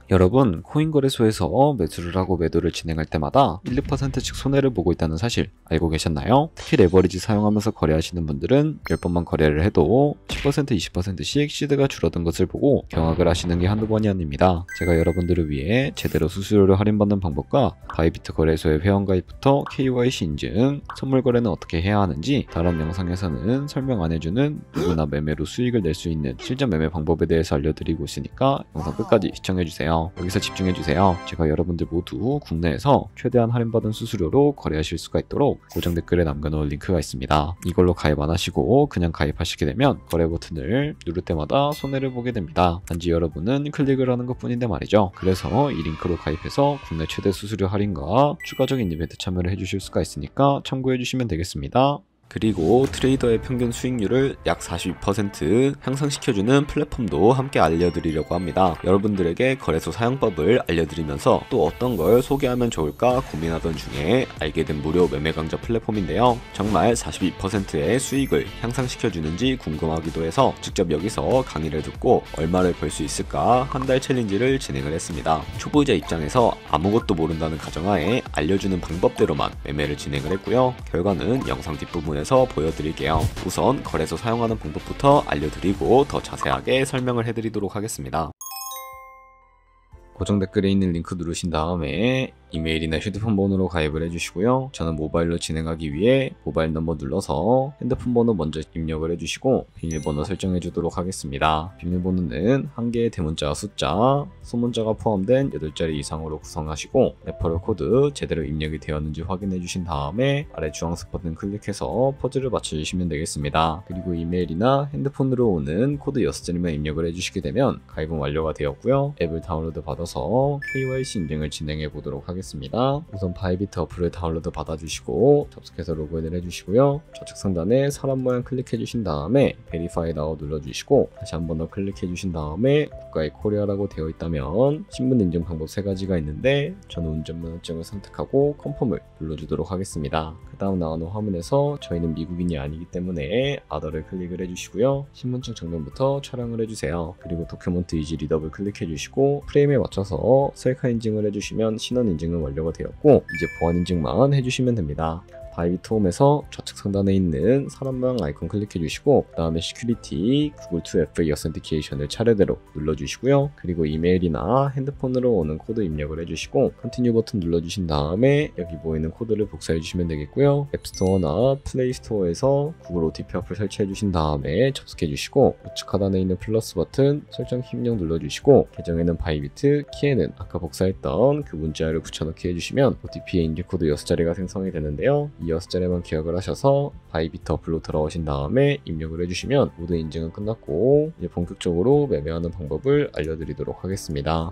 여러분, 코인 거래소에서 매수를 하고 매도를 진행할 때마다 1, 2%씩 손해를 보고 있다는 사실 알고 계셨나요? 특히 레버리지 사용하면서 거래하시는 분들은 10번만 거래를 해도 10%, 20%씩 시드가 줄어든 것을 보고 경악을 하시는 게 한두 번이 아닙니다. 제가 여러분들을 위해 제대로 수수료를 할인받는 방법과 바이비트 거래소의 회원가입부터 KYC 인증, 선물 거래는 어떻게 해야 하는지 다른 영상에서는 설명 안 해주는 누구나 매매로 수익을 낼 수 있는 실전 매매 방법에 대해서 알려드리고 있으니까 영상 끝까지 시청해주세요. 여기서 집중해주세요. 제가 여러분들 모두 국내에서 최대한 할인받은 수수료로 거래하실 수가 있도록 고정 댓글에 남겨놓은 링크가 있습니다. 이걸로 가입 안 하시고 그냥 가입하시게 되면 거래 버튼을 누를 때마다 손해를 보게 됩니다. 단지 여러분은 클릭을 하는 것 뿐인데 말이죠. 그래서 이 링크로 가입해서 국내 최대 수수료 할인과 추가적인 이벤트 참여를 해주실 수가 있으니까 참고해주시면 되겠습니다. 그리고 트레이더의 평균 수익률을 약 42% 향상시켜주는 플랫폼도 함께 알려드리려고 합니다. 여러분들에게 거래소 사용법을 알려드리면서 또 어떤 걸 소개하면 좋을까 고민하던 중에 알게 된 무료 매매 강좌 플랫폼인데요. 정말 42%의 수익을 향상시켜주는지 궁금하기도 해서 직접 여기서 강의를 듣고 얼마를 벌 수 있을까 한 달 챌린지를 진행을 했습니다. 초보자 입장에서 아무것도 모른다는 가정하에 알려주는 방법대로만 매매를 진행을 했고요. 결과는 영상 뒷부분에 에서 보여드릴게요. 우선 거래소 사용하는 방법부터 알려드리고 더 자세하게 설명을 해드리도록 하겠습니다. 고정 댓글에 있는 링크 누르신 다음에 이메일이나 휴대폰 번호로 가입을 해주시고요. 저는 모바일로 진행하기 위해 모바일 넘버 눌러서 핸드폰 번호 먼저 입력을 해주시고 비밀번호 설정해 주도록 하겠습니다. 비밀번호는 한 개의 대문자와 숫자, 소문자가 포함된 8자리 이상으로 구성하시고 레퍼럴 코드 제대로 입력이 되었는지 확인해 주신 다음에 아래 주황색 버튼 클릭해서 퍼즐을 맞춰주시면 되겠습니다. 그리고 이메일이나 핸드폰으로 오는 코드 6자리만 입력을 해주시게 되면 가입은 완료가 되었고요. 앱을 다운로드 받아서 KYC 인증을 진행해 보도록 하겠습니다. 우선 바이비트 어플을 다운로드 받아주시고 접속해서 로그인을 해주시고요. 좌측 상단에 사람 모양 클릭해 주신 다음에 베리파이 나우 눌러주시고 다시 한 번 더 클릭해 주신 다음에 국가의 코리아라고 되어 있다면 신분 인증 방법 3가지가 있는데 저는 운전면허증을 선택하고 컨펌을 눌러주도록 하겠습니다. 그 다음 나오는 화면에서 저희는 미국인이 아니기 때문에 아더를 클릭을 해주시고요. 신분증 정면부터 촬영을 해주세요. 그리고 도큐먼트 이지 리더블 클릭해 주시고 프레임에 맞춰서 셀카 인증을 해주시면 신원 인증은 완료가 되었고 이제 보안 인증만 해주시면 됩니다. 바이비트 홈에서 좌측 상단에 있는 사람 모양 아이콘 클릭해 주시고 그 다음에 시큐리티 구글 2FA 어센티케이션을 차례대로 눌러주시고요. 그리고 이메일이나 핸드폰으로 오는 코드 입력을 해주시고 컨티뉴 버튼 눌러주신 다음에 여기 보이는 코드를 복사해 주시면 되겠고요. 앱스토어나 플레이스토어에서 구글 OTP 어플 설치해 주신 다음에 접속해 주시고 우측 하단에 있는 플러스 버튼 설정 입력 눌러주시고 계정에는 바이비트, 키에는 아까 복사했던 그 문자를 붙여넣기 해주시면 OTP의 인증 코드 6자리가 생성이 되는데요. 이 6자리만 기억을 하셔서 바이비트 어플로 들어오신 다음에 입력을 해주시면 모든 인증은 끝났고 이제 본격적으로 매매하는 방법을 알려드리도록 하겠습니다.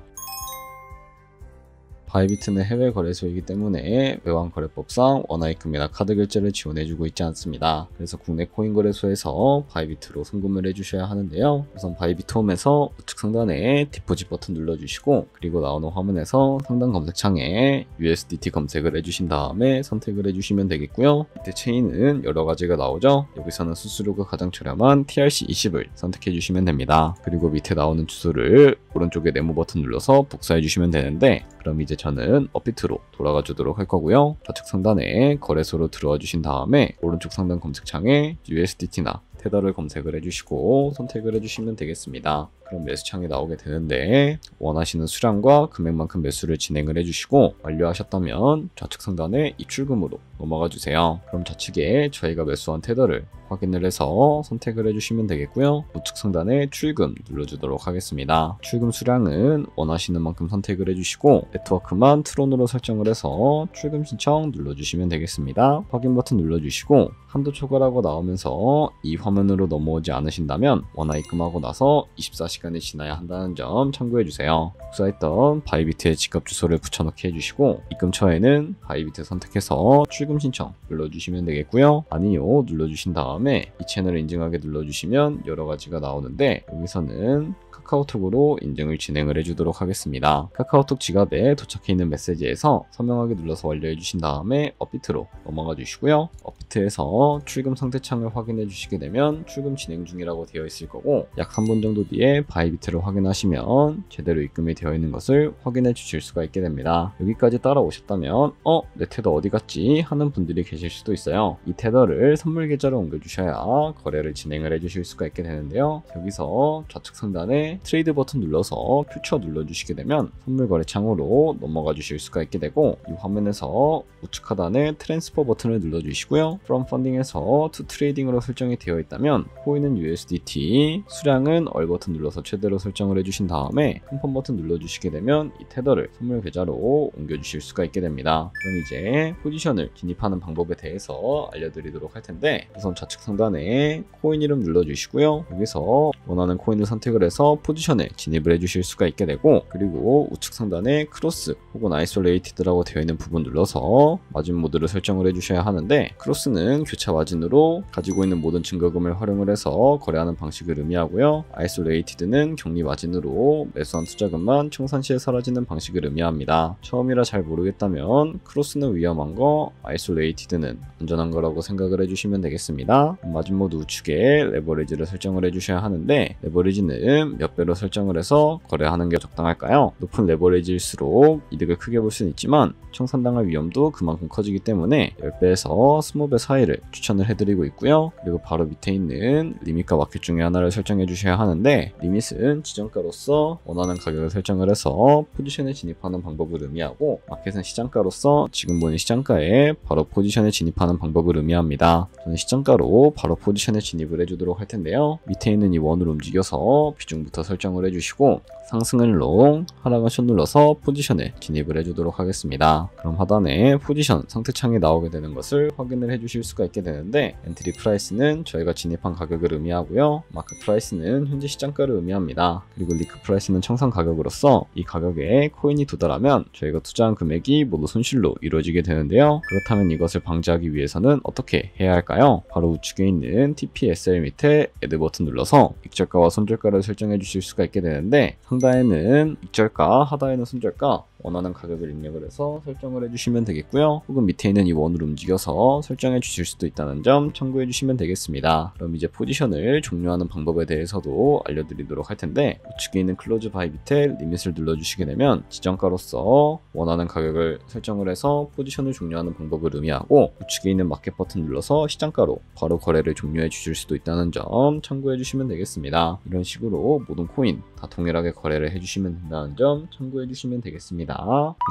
바이비트는 해외 거래소이기 때문에 외환거래법상 원화입금이나 카드 결제를 지원해주고 있지 않습니다. 그래서 국내 코인 거래소에서 바이비트로 송금을 해주셔야 하는데요. 우선 바이비트 홈에서 우측 상단에 디포짓 버튼 눌러주시고 그리고 나오는 화면에서 상단 검색창에 USDT 검색을 해주신 다음에 선택을 해주시면 되겠고요. 밑에 체인은 여러 가지가 나오죠. 여기서는 수수료가 가장 저렴한 TRC20을 선택해 주시면 됩니다. 그리고 밑에 나오는 주소를 오른쪽에 네모 버튼 눌러서 복사해 주시면 되는데 그럼 이제 저는 업비트로 돌아가 주도록 할 거고요. 좌측 상단에 거래소로 들어와 주신 다음에 오른쪽 상단 검색창에 USDT나 테더를 검색을 해주시고 선택을 해주시면 되겠습니다. 그럼 매수창이 나오게 되는데 원하시는 수량과 금액만큼 매수를 진행을 해주시고 완료하셨다면 좌측 상단에 입출금으로 넘어가 주세요. 그럼 좌측에 저희가 매수한 테더를 확인을 해서 선택을 해주시면 되겠고요. 우측 상단에 출금 눌러주도록 하겠습니다. 출금 수량은 원하시는 만큼 선택을 해주시고 네트워크만 트론으로 설정을 해서 출금 신청 눌러주시면 되겠습니다. 확인 버튼 눌러주시고 한도 초과라고 나오면서 이 화면으로 넘어오지 않으신다면 원화 입금하고 나서 24시간이 지나야 한다는 점 참고해주세요. 복사했던 바이비트의 지갑 주소를 붙여넣기 해주시고 입금처에는 바이비트 선택해서 출금 신청 눌러주시면 되겠고요. 아니요 눌러주신 다음에 이 채널을 인증하게 눌러주시면 여러가지가 나오는데 여기서는 카카오톡으로 인증을 진행을 해주도록 하겠습니다. 카카오톡 지갑에 도착해 있는 메시지에서 서명하기 눌러서 완료해 주신 다음에 업비트로 넘어가 주시고요. 업비트에서 출금 상태 창을 확인해 주시게 되면 출금 진행 중이라고 되어 있을 거고, 약 3분 정도 뒤에 바이비트를 확인하시면 제대로 입금이 되어 있는 것을 확인해 주실 수가 있게 됩니다. 여기까지 따라오셨다면 내 테더 어디 갔지? 하는 분들이 계실 수도 있어요. 이 테더를 선물 계좌로 옮겨 주셔야 거래를 진행을 해 주실 수가 있게 되는데요. 여기서 좌측 상단에 트레이드 버튼 눌러서 퓨처 눌러주시게 되면 선물 거래 창으로 넘어가 주실 수가 있게 되고, 이 화면에서 우측 하단에 트랜스퍼 버튼을 눌러주시고요. From Funding에서 To Trading으로 설정이 되어 있다면 코인은 USDT, 수량은 얼 버튼 눌러서 최대로 설정을 해주신 다음에 컨펌 버튼 눌러주시게 되면 이 테더를 선물 계좌로 옮겨주실 수가 있게 됩니다. 그럼 이제 포지션을 진입하는 방법에 대해서 알려드리도록 할 텐데, 우선 좌측 상단에 코인 이름 눌러주시고요. 여기서 원하는 코인을 선택을 해서 포지션에 진입을 해주실 수가 있게 되고, 그리고 우측 상단에 크로스 혹은 아이솔레이티드라고 되어 있는 부분 눌러서 마진 모드를 설정을 해주셔야 하는데, 크로스는 교차 마진으로 가지고 있는 모든 증거금을 활용을 해서 거래하는 방식을 의미하고요. 아이솔레이티드는 격리 마진으로 매수한 투자금만 청산 시에 사라지는 방식을 의미합니다. 처음이라 잘 모르겠다면 크로스는 위험한 거, 아이솔레이티드는 안전한 거라고 생각을 해주시면 되겠습니다. 마진 모드 우측에 레버리지를 설정을 해주셔야 하는데, 레버리지는 몇 배로 설정을 해서 거래하는 게 적당할까요? 높은 레버리지일수록 이득을 크게 볼 수는 있지만 청산당할 위험도 그만큼 커지기 때문에 10배에서 20배 사이를 추천을 해드리고 있고요. 그리고 바로 밑에 있는 리밋과 마켓 중에 하나를 설정해 주셔야 하는데, 리밋은 지정가로서 원하는 가격을 설정을 해서 포지션에 진입하는 방법을 의미하고, 마켓은 시장가로서 지금 보는 시장가에 바로 포지션에 진입하는 방법을 의미합니다. 저는 시장가로 바로 포지션에 진입을 해주도록 할 텐데요. 밑에 있는 이 원을 움직여서 비중부터 설정을 해주시고, 상승은 롱, 하락은 숏 눌러서 포지션에 진입을 해주도록 하겠습니다. 그럼 하단에 포지션 상태창이 나오게 되는 것을 확인을 해주실 수가 있게 되는데, 엔트리 프라이스는 저희가 진입한 가격을 의미하고요. 마크 프라이스는 현재 시장가를 의미합니다. 그리고 리크 프라이스는 청산 가격으로서 이 가격에 코인이 도달하면 저희가 투자한 금액이 모두 손실로 이루어지게 되는데요. 그렇다면 이것을 방지하기 위해서는 어떻게 해야 할까요? 바로 우측에 있는 TPSL 밑에 애드 버튼 눌러서 익절가와 손절가를 설정해 주실 수가 있게 되는데, 상단에는 익절가, 하단에는 손절가, 원하는 가격을 입력을 해서 설정을 해주시면 되겠고요. 혹은 밑에 있는 이 원을 움직여서 설정해 주실 수도 있다는 점 참고해 주시면 되겠습니다. 그럼 이제 포지션을 종료하는 방법에 대해서도 알려드리도록 할 텐데, 우측에 있는 클로즈 바이 밑에 리밋을 눌러주시게 되면 지정가로서 원하는 가격을 설정을 해서 포지션을 종료하는 방법을 의미하고, 우측에 있는 마켓 버튼 눌러서 시장가로 바로 거래를 종료해 주실 수도 있다는 점 참고해 주시면 되겠습니다. 이런 식으로 모든 코인 다 동일하게 거래를 해주시면 된다는 점 참고해 주시면 되겠습니다.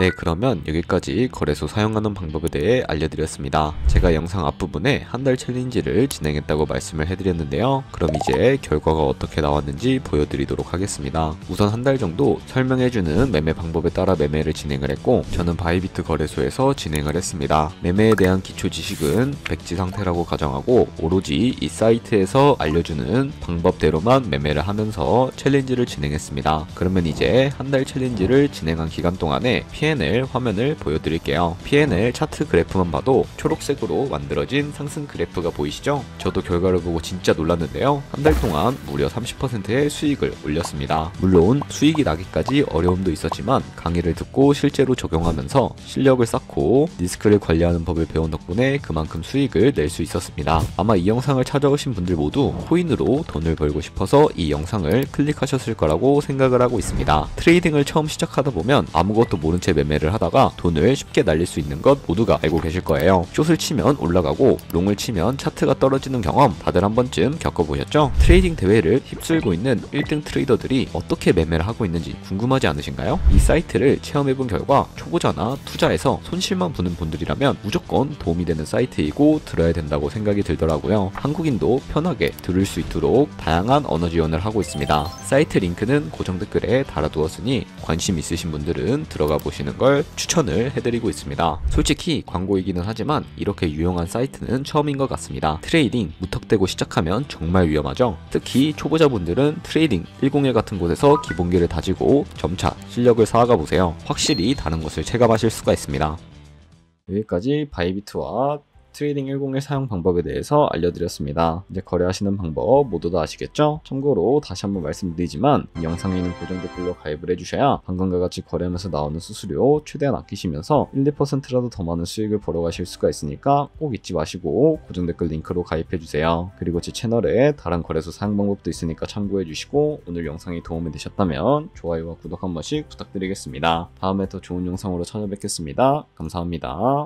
네, 그러면 여기까지 거래소 사용하는 방법에 대해 알려드렸습니다. 제가 영상 앞부분에 한 달 챌린지를 진행했다고 말씀을 해드렸는데요. 그럼 이제 결과가 어떻게 나왔는지 보여드리도록 하겠습니다. 우선 한 달 정도 설명해주는 매매 방법에 따라 매매를 진행을 했고, 저는 바이비트 거래소에서 진행을 했습니다. 매매에 대한 기초 지식은 백지 상태라고 가정하고, 오로지 이 사이트에서 알려주는 방법대로만 매매를 하면서 챌린지를 진행했습니다. 그러면 이제 한 달 챌린지를 진행한 기간 동안에 P&L 화면을 보여드릴게요. P&L 차트 그래프만 봐도 초록색으로 만들어진 상승 그래프가 보이시죠? 저도 결과를 보고 진짜 놀랐는데요. 한 달 동안 무려 30%의 수익을 올렸습니다. 물론 수익이 나기까지 어려움도 있었지만 강의를 듣고 실제로 적용하면서 실력을 쌓고 리스크를 관리하는 법을 배운 덕분에 그만큼 수익을 낼 수 있었습니다. 아마 이 영상을 찾아오신 분들 모두 코인으로 돈을 벌고 싶어서 이 영상을 클릭하셨을 거라고 생각을 하고 있습니다. 트레이딩을 처음 시작하다 보면 아무것도 모른 채 매매를 하다가 돈을 쉽게 날릴 수 있는 것 모두가 알고 계실 거예요. 숏을 치면 올라가고 롱을 치면 차트가 떨어지는 경험 다들 한 번쯤 겪어보셨죠? 트레이딩 대회를 휩쓸고 있는 1등 트레이더들이 어떻게 매매를 하고 있는지 궁금하지 않으신가요? 이 사이트를 체험해본 결과 초보자나 투자에서 손실만 보는 분들이라면 무조건 도움이 되는 사이트이고 들어야 된다고 생각이 들더라고요. 한국인도 편하게 들을 수 있도록 다양한 언어 지원을 하고 있습니다. 사이트 링크는 고정 댓글에 달아두었으니 관심 있으신 분들은 들어가 보시는 걸 추천을 해드리고 있습니다. 솔직히 광고이기는 하지만 이렇게 유용한 사이트는 처음인 것 같습니다. 트레이딩 무턱대고 시작하면 정말 위험하죠. 특히 초보자분들은 트레이딩 101 같은 곳에서 기본기를 다지고 점차 실력을 쌓아가 보세요. 확실히 다른 것을 체감하실 수가 있습니다. 여기까지 바이비트와 트레이딩 101 사용 방법에 대해서 알려드렸습니다. 이제 거래하시는 방법 모두 다 아시겠죠? 참고로 다시 한번 말씀드리지만 이 영상에 있는 고정 댓글로 가입을 해주셔야 방금과 같이 거래하면서 나오는 수수료 최대한 아끼시면서 1, 2%라도 더 많은 수익을 벌어가실 수가 있으니까 꼭 잊지 마시고 고정 댓글 링크로 가입해주세요. 그리고 제 채널에 다른 거래소 사용 방법도 있으니까 참고해주시고 오늘 영상이 도움이 되셨다면 좋아요와 구독 한 번씩 부탁드리겠습니다. 다음에 더 좋은 영상으로 찾아뵙겠습니다. 감사합니다.